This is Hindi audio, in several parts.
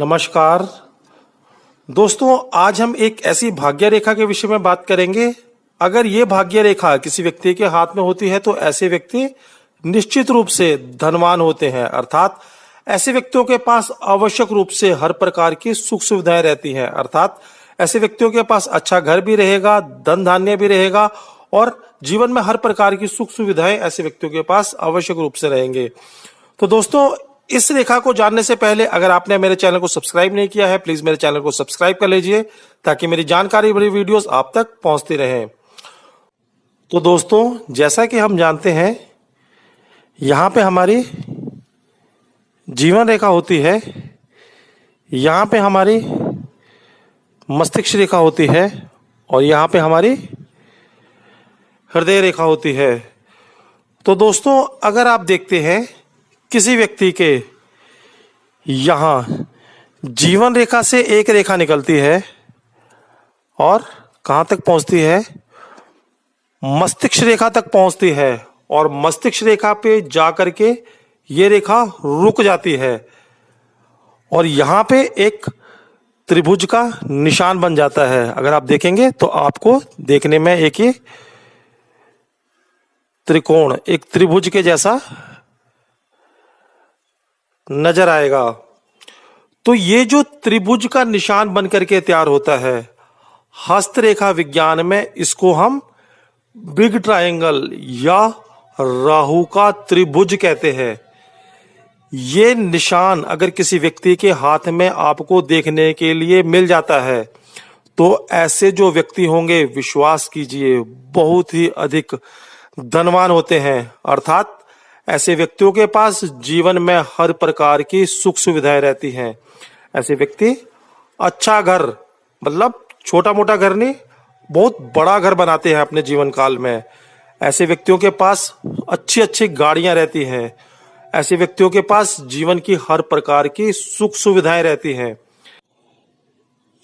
नमस्कार दोस्तों, आज हम एक ऐसी भाग्य रेखा के विषय में बात करेंगे। अगर ये भाग्य रेखा किसी व्यक्ति के हाथ में होती है तो ऐसे व्यक्ति निश्चित रूप से धनवान होते हैं। अर्थात ऐसे व्यक्तियों के पास आवश्यक रूप से हर प्रकार की सुख सुविधाएं रहती हैं। अर्थात ऐसे व्यक्तियों के पास अच्छा घर भी रहेगा, धन धान्य भी रहेगा और जीवन में हर प्रकार की सुख सुविधाएं ऐसे व्यक्तियों के पास आवश्यक रूप से रहेंगे। तो दोस्तों, इस रेखा को जानने से पहले अगर आपने मेरे चैनल को सब्सक्राइब नहीं किया है, प्लीज मेरे चैनल को सब्सक्राइब कर लीजिए ताकि मेरी जानकारी भरी वीडियोस आप तक पहुंचती रहें। तो दोस्तों, जैसा कि हम जानते हैं, यहां पे हमारी जीवन रेखा होती है, यहां पे हमारी मस्तिष्क रेखा होती है और यहां पे हमारी हृदय रेखा होती है। तो दोस्तों, अगर आप देखते हैं किसी व्यक्ति के यहां जीवन रेखा से एक रेखा निकलती है और कहां तक पहुंचती है, मस्तिष्क रेखा तक पहुंचती है और मस्तिष्क रेखा पे जाकर के ये रेखा रुक जाती है और यहां पे एक त्रिभुज का निशान बन जाता है। अगर आप देखेंगे तो आपको देखने में एक ये त्रिकोण, एक त्रिभुज के जैसा नजर आएगा। तो ये जो त्रिभुज का निशान बनकर के तैयार होता है, हस्तरेखा विज्ञान में इसको हम बिग ट्रायंगल या राहु का त्रिभुज कहते हैं। ये निशान अगर किसी व्यक्ति के हाथ में आपको देखने के लिए मिल जाता है तो ऐसे जो व्यक्ति होंगे, विश्वास कीजिए, बहुत ही अधिक धनवान होते हैं। अर्थात ऐसे व्यक्तियों के पास जीवन में हर प्रकार की सुख सुविधाएं रहती हैं। ऐसे व्यक्ति अच्छा घर, मतलब छोटा मोटा घर नहीं, बहुत बड़ा घर बनाते हैं अपने जीवन काल में। ऐसे व्यक्तियों के पास अच्छी अच्छी गाड़ियां रहती हैं। ऐसे व्यक्तियों के पास जीवन की हर प्रकार की सुख सुविधाएं रहती हैं।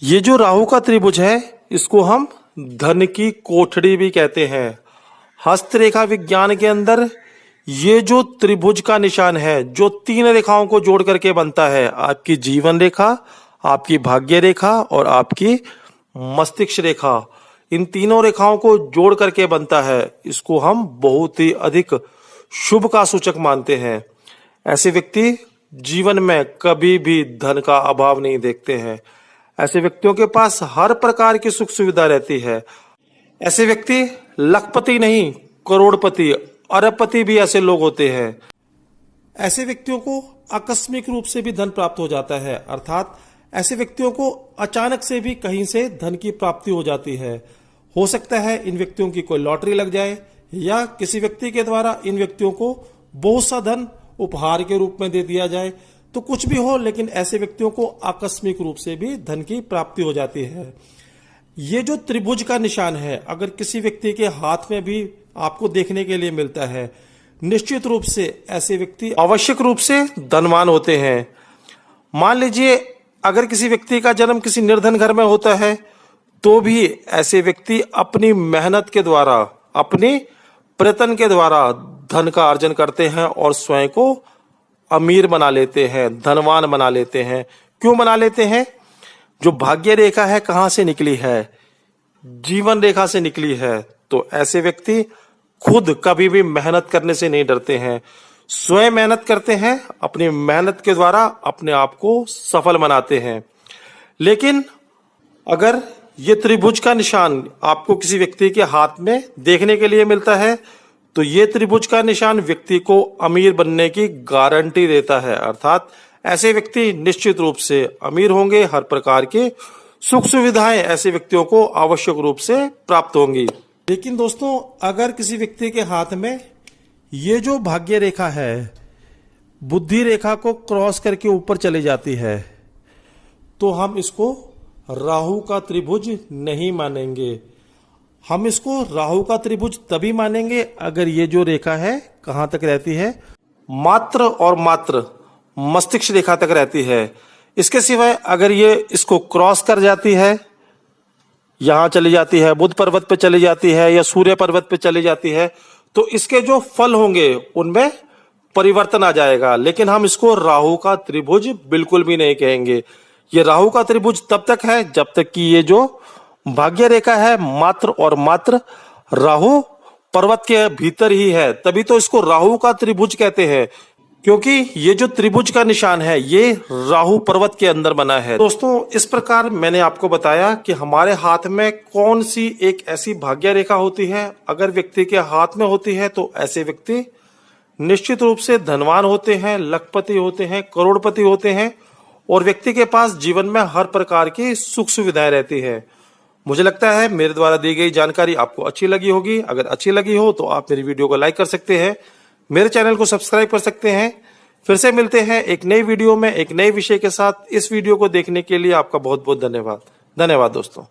ये जो राहु का त्रिभुज है, इसको हम धन की कोठड़ी भी कहते हैं। हस्तरेखा विज्ञान के अंदर ये जो त्रिभुज का निशान है, जो तीन रेखाओं को जोड़ करके बनता है, आपकी जीवन रेखा, आपकी भाग्य रेखा और आपकी मस्तिष्क रेखा, इन तीनों रेखाओं को जोड़ करके बनता है। इसको हम बहुत ही अधिक शुभ का सूचक मानते हैं। ऐसे व्यक्ति जीवन में कभी भी धन का अभाव नहीं देखते हैं। ऐसे व्यक्तियों के पास हर प्रकार की सुख सुविधा रहती है। ऐसे व्यक्ति लखपति नहीं, करोड़पति, अरबपति भी ऐसे लोग होते हैं। ऐसे व्यक्तियों को आकस्मिक रूप से भी धन प्राप्त हो जाता है। अर्थात ऐसे व्यक्तियों को अचानक से भी कहीं से धन की प्राप्ति हो जाती है। हो सकता है इन व्यक्तियों की कोई लॉटरी लग जाए या किसी व्यक्ति के द्वारा इन व्यक्तियों को बहुत सा धन उपहार के रूप में दे दिया जाए। तो कुछ भी हो, लेकिन ऐसे व्यक्तियों को आकस्मिक रूप से भी धन की प्राप्ति हो जाती है। ये जो त्रिभुज का निशान है, अगर किसी व्यक्ति के हाथ में भी आपको देखने के लिए मिलता है, निश्चित रूप से ऐसे व्यक्ति आवश्यक रूप से धनवान होते हैं। मान लीजिए अगर किसी व्यक्ति का जन्म किसी निर्धन घर में होता है तो भी ऐसे व्यक्ति अपनी मेहनत के द्वारा, अपनी प्रयत्न के द्वारा धन का अर्जन करते हैं और स्वयं को अमीर बना लेते हैं, धनवान बना लेते हैं। क्यों बना लेते हैं? जो भाग्य रेखा है कहां से निकली है? जीवन रेखा से निकली है। तो ऐसे व्यक्ति खुद कभी भी मेहनत करने से नहीं डरते हैं, स्वयं मेहनत करते हैं, अपनी मेहनत के द्वारा अपने आप को सफल बनाते हैं। लेकिन अगर ये त्रिभुज का निशान आपको किसी व्यक्ति के हाथ में देखने के लिए मिलता है तो ये त्रिभुज का निशान व्यक्ति को अमीर बनने की गारंटी देता है। अर्थात ऐसे व्यक्ति निश्चित रूप से अमीर होंगे, हर प्रकार के सुख सुविधाएं ऐसे व्यक्तियों को आवश्यक रूप से प्राप्त होंगी। लेकिन दोस्तों, अगर किसी व्यक्ति के हाथ में ये जो भाग्य रेखा है, बुद्धि रेखा को क्रॉस करके ऊपर चली जाती है तो हम इसको राहु का त्रिभुज नहीं मानेंगे। हम इसको राहु का त्रिभुज तभी मानेंगे अगर ये जो रेखा है कहां तक रहती है, मात्र और मात्र मस्तिष्क रेखा तक रहती है। इसके सिवाय अगर ये इसको क्रॉस कर जाती है, यहां चली जाती है, बुध पर्वत पे चली जाती है या सूर्य पर्वत पे चली जाती है, तो इसके जो फल होंगे उनमें परिवर्तन आ जाएगा। लेकिन हम इसको राहु का त्रिभुज बिल्कुल भी नहीं कहेंगे। ये राहु का त्रिभुज तब तक है जब तक कि ये जो भाग्य रेखा है मात्र और मात्र राहु पर्वत के भीतर ही है, तभी तो इसको राहु का त्रिभुज कहते हैं, क्योंकि ये जो त्रिभुज का निशान है ये राहु पर्वत के अंदर बना है। दोस्तों, इस प्रकार मैंने आपको बताया कि हमारे हाथ में कौन सी एक ऐसी भाग्य रेखा होती है। अगर व्यक्ति के हाथ में होती है तो ऐसे व्यक्ति निश्चित रूप से धनवान होते हैं, लखपति होते हैं, करोड़पति होते हैं और व्यक्ति के पास जीवन में हर प्रकार की सुख सुविधाएं रहती है। मुझे लगता है मेरे द्वारा दी गई जानकारी आपको अच्छी लगी होगी। अगर अच्छी लगी हो तो आप मेरी वीडियो को लाइक कर सकते हैं, मेरे चैनल को सब्सक्राइब कर सकते हैं। फिर से मिलते हैं एक नई वीडियो में एक नए विषय के साथ। इस वीडियो को देखने के लिए आपका बहुत बहुत धन्यवाद। धन्यवाद दोस्तों।